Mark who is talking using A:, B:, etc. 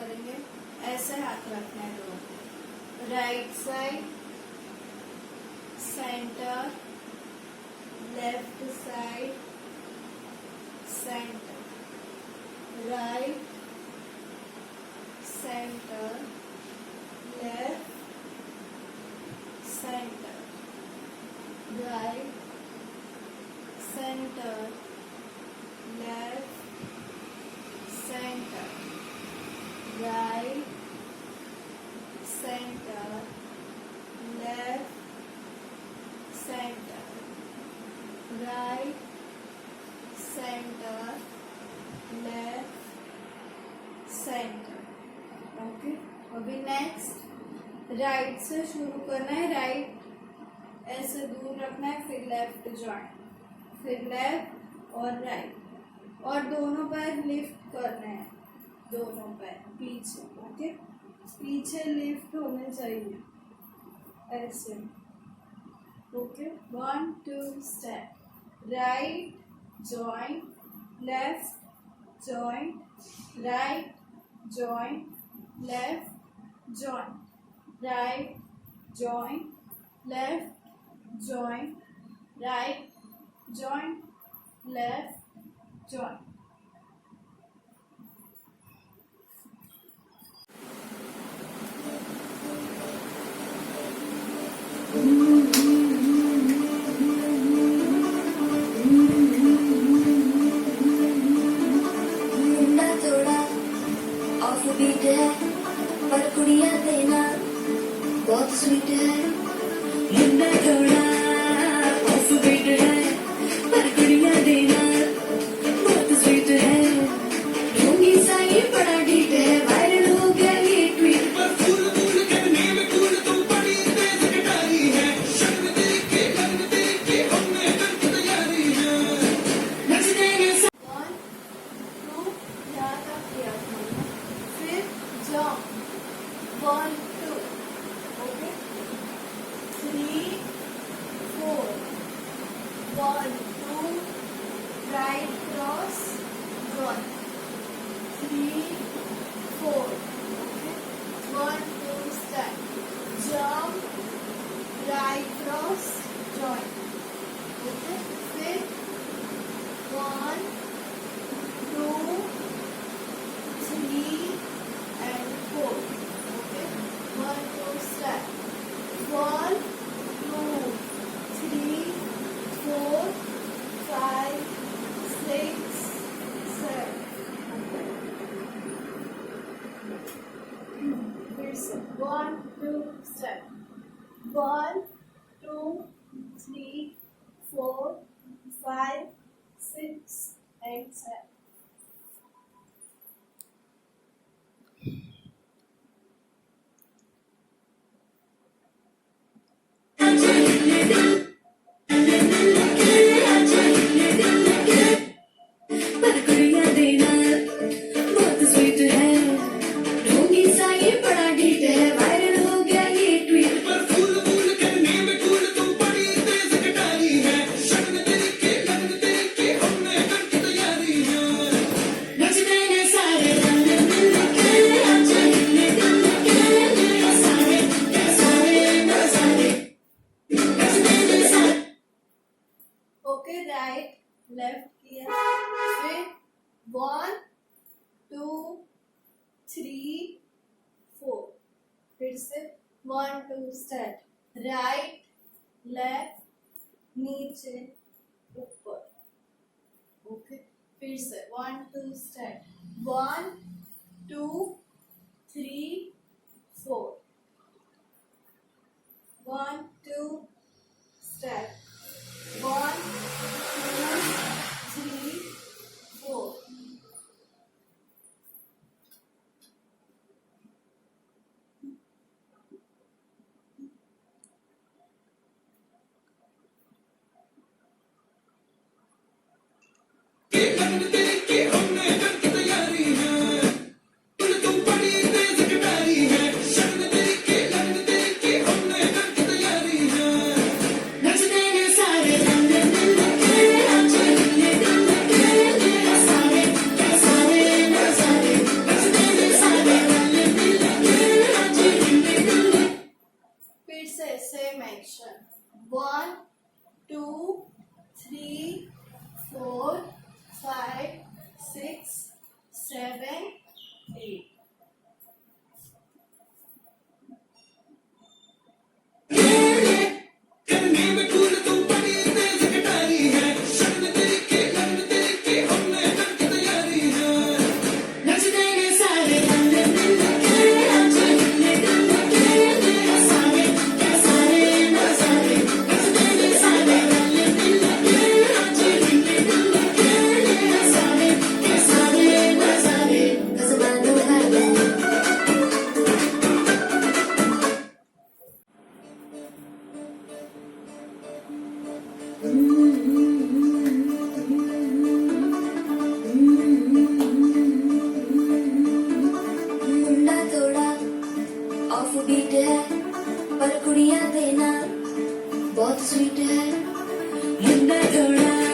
A: करेंगे। ऐसे हाथ रखना है दोनों, right side centre, left side centre, right centre, left centre, right centre, left centre, right centre, left centre, right centre, left centre. Okay, अभी next right से शुरू करना है। राइट ऐसे दूर रखना है, फिर लेफ्ट ज्वाइन, फिर लेफ्ट और राइट, और दोनों पैर लिफ्ट करने हैं, दोनों पैर पीछे। ओके, पीछे लिफ्ट होने चाहिए ऐसे। Okay, 1 2 step, right join, left join, right join, left join, right join, left join, right join, left join.
B: Beat है पर कुड़िया देना बहुत स्वीट है। मुंडा थोड़ा ऑफ बीट है पर कुड़िया देना बहुत स्वीट है। ढूंढी सा ये बड़ा डीट है, वायरल हो गया ये ट्वीट। पर फूल फूल करने में फूल तो बड़ी तेज कटारी है। शर्म देख के हमने करके तैयारी है। नचने में
A: 1 2 यहाँ तक किया था, फिर jump 1 2, okay 3 4, 1 2 right cross 1 3 4, okay 1 2 step, jump right cross join, okay फिर 1 2 3 and 4, okay 1 2 step, 1 2 3 4 5 6 7, okay फिर से 1 2 step, 1 2 3 4 5 6 and 7।
B: पर कुड़िया देना बहुत स्वीट है। ढूंढी सा ये बड़ा डीट है, वायरल हो गया ये ट्वीट। पर फूल फूल करने में फूल तो बड़ी तेज कटारी है। शर्म देख के हमने करके तैयारी है। नचने में सारे रंग मिल के, अच्छा हिलने दिल के सारे सारे नचने में सारे।
A: ओके, राइट लेफ्ट किया, फिर 1 2 3 4, फिर से 1 2 स्टेप, राइट लेफ्ट नीचे ऊपर, ओके फिर से 1 2 स्टेप, 1 2 3 4, 1 2 step, 1 2 3 4,
B: हमने करके तैयारी है। तो बड़ी तेज कटारी है। शर्म देख के हमने करके तैयारी है। नचने
A: same action. 1, 2, 3, 4, 5, 6, 7, 8.
B: करने में कूल तू बड़ी तेज कटारी है शर्म तेरी की लगन तेरी की हमने करके तैयारी है नचने ने सारे हमने मिल के आज हमने दिल के सारे नचने ने सारे हमने मिल के आज हमने दिल के सारे कसबानो है मुंडा थोड़ा ऑफ बीट है पर कुड़ियां देना बहुत स्वीट है मुंडा थोड़ा